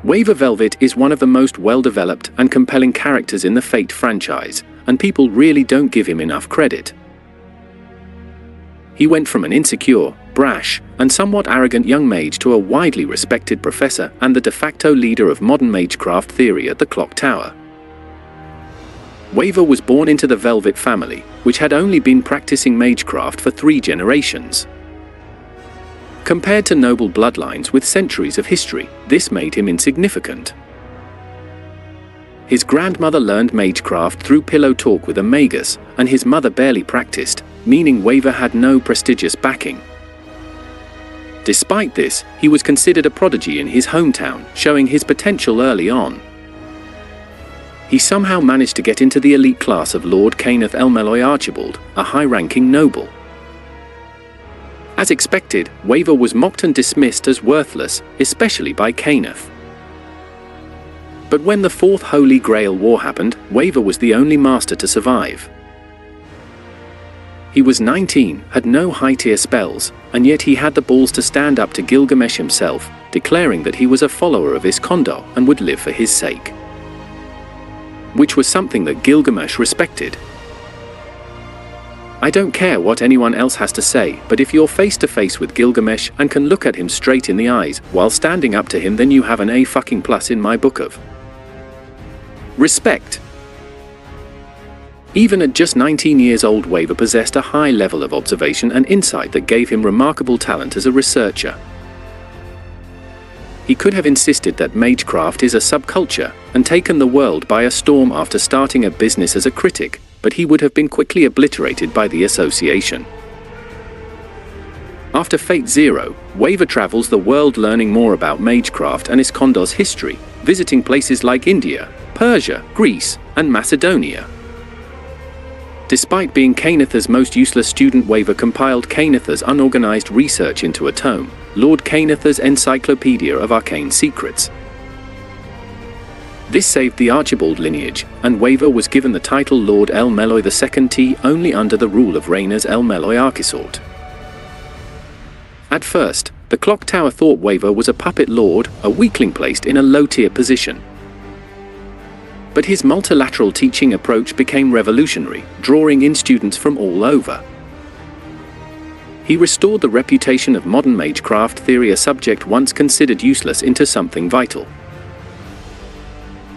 Waver Velvet is one of the most well-developed and compelling characters in the Fate franchise, and people really don't give him enough credit. He went from an insecure, brash, and somewhat arrogant young mage to a widely respected professor and the de facto leader of modern magecraft theory at the Clock Tower. Waver was born into the Velvet family, which had only been practicing magecraft for 3 generations. Compared to noble bloodlines with centuries of history, this made him insignificant. His grandmother learned magecraft through pillow talk with a magus, and his mother barely practiced, meaning Waver had no prestigious backing. Despite this, he was considered a prodigy in his hometown, showing his potential early on. He somehow managed to get into the elite class of Lord Kenneth El-Melloi Archibald, a high-ranking noble. As expected, Waver was mocked and dismissed as worthless, especially by Kenneth. But when the Fourth Holy Grail War happened, Waver was the only master to survive. He was 19, had no high-tier spells, and yet he had the balls to stand up to Gilgamesh himself, declaring that he was a follower of Iskandar and would live for his sake. Which was something that Gilgamesh respected. I don't care what anyone else has to say, but if you're face to face with Gilgamesh and can look at him straight in the eyes while standing up to him, then you have an A+ in my book of respect. Even at just 19 years old, Waver possessed a high level of observation and insight that gave him remarkable talent as a researcher. He could have insisted that magecraft is a subculture and taken the world by a storm after starting a business as a critic, but he would have been quickly obliterated by the association. After Fate Zero, Waver travels the world learning more about magecraft and Iskandar's history, visiting places like India, Persia, Greece, and Macedonia. Despite being Kenneth's most useless student, Waver compiled Kenneth's unorganized research into a tome, Lord Kenneth's Encyclopedia of Arcane Secrets. This saved the Archibald lineage, and Waver was given the title Lord El-Melloi II only under the rule of Rainer's El-Melloi Archisort. At first, the Clock Tower thought Waver was a puppet lord, a weakling placed in a low-tier position. But his multilateral teaching approach became revolutionary, drawing in students from all over. He restored the reputation of modern magecraft theory, a subject once considered useless, into something vital.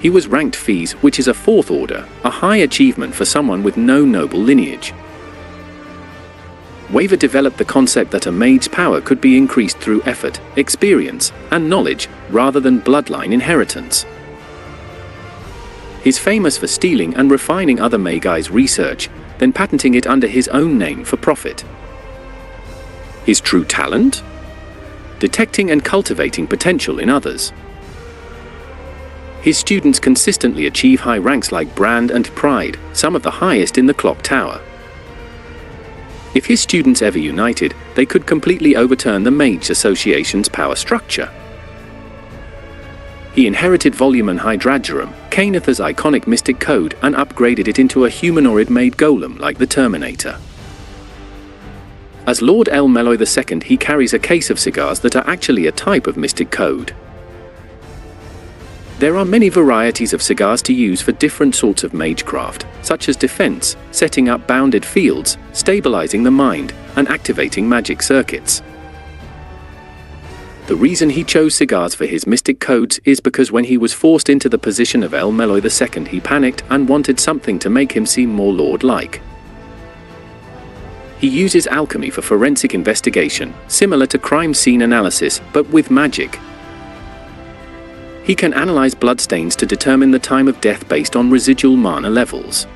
He was ranked Phys, which is a 4th order, a high achievement for someone with no noble lineage. Waver developed the concept that a mage's power could be increased through effort, experience, and knowledge, rather than bloodline inheritance. He's famous for stealing and refining other Magi's research, then patenting it under his own name for profit. His true talent? Detecting and cultivating potential in others. His students consistently achieve high ranks like Brand and Pride, some of the highest in the Clock Tower. If his students ever united, they could completely overturn the Mage Association's power structure. He inherited Volume and Hydragerum, Kenneth's iconic mystic code, and upgraded it into a humanoid-made golem like the Terminator. As Lord El-Melloi II, he carries a case of cigars that are actually a type of mystic code. There are many varieties of cigars to use for different sorts of magecraft, such as defense, setting up bounded fields, stabilizing the mind, and activating magic circuits. The reason he chose cigars for his mystic codes is because when he was forced into the position of El-Melloi II, he panicked and wanted something to make him seem more lord-like. He uses alchemy for forensic investigation, similar to crime scene analysis, but with magic. He can analyze bloodstains to determine the time of death based on residual mana levels.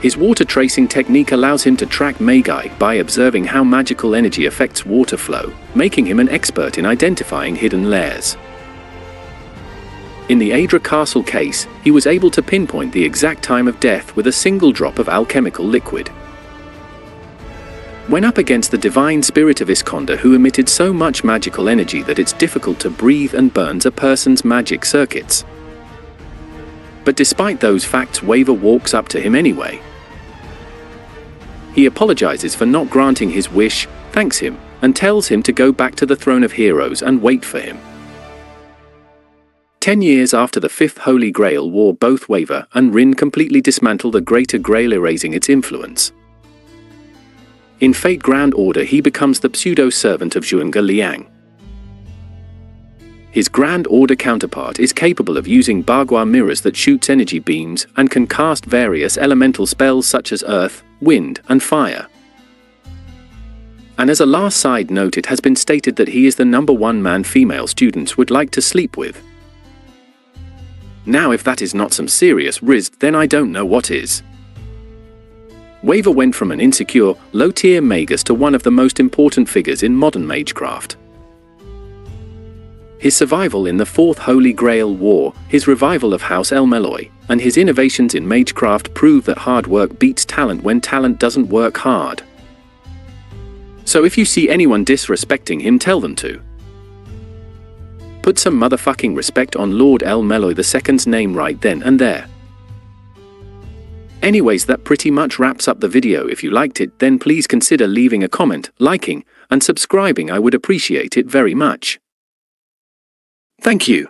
His water tracing technique allows him to track magi by observing how magical energy affects water flow, making him an expert in identifying hidden lairs. In the Adra Castle case, he was able to pinpoint the exact time of death with a single drop of alchemical liquid. When up against the divine spirit of Iskandar, who emitted so much magical energy that it's difficult to breathe and burns a person's magic circuits. But despite those facts, Waver walks up to him anyway. He apologizes for not granting his wish, thanks him, and tells him to go back to the Throne of Heroes and wait for him. 10 years after the Fifth Holy Grail War, both Waver and Rin completely dismantle the Greater Grail, erasing its influence. In Fate Grand Order, he becomes the pseudo-servant of Zhuge Liang. His Grand Order counterpart is capable of using Bagua mirrors that shoots energy beams and can cast various elemental spells such as earth, wind, and fire. And as a last side note, it has been stated that he is the #1 man female students would like to sleep with. Now if that is not some serious riz, then I don't know what is. Waver went from an insecure, low-tier magus to one of the most important figures in modern magecraft. His survival in the Fourth Holy Grail War, his revival of House El-Melloi, and his innovations in magecraft prove that hard work beats talent when talent doesn't work hard. So if you see anyone disrespecting him, tell them to. Put some motherfucking respect on Lord El-Melloi II's name right then and there. Anyways, that pretty much wraps up the video. If you liked it, then please consider leaving a comment, liking, and subscribing. I would appreciate it very much. Thank you.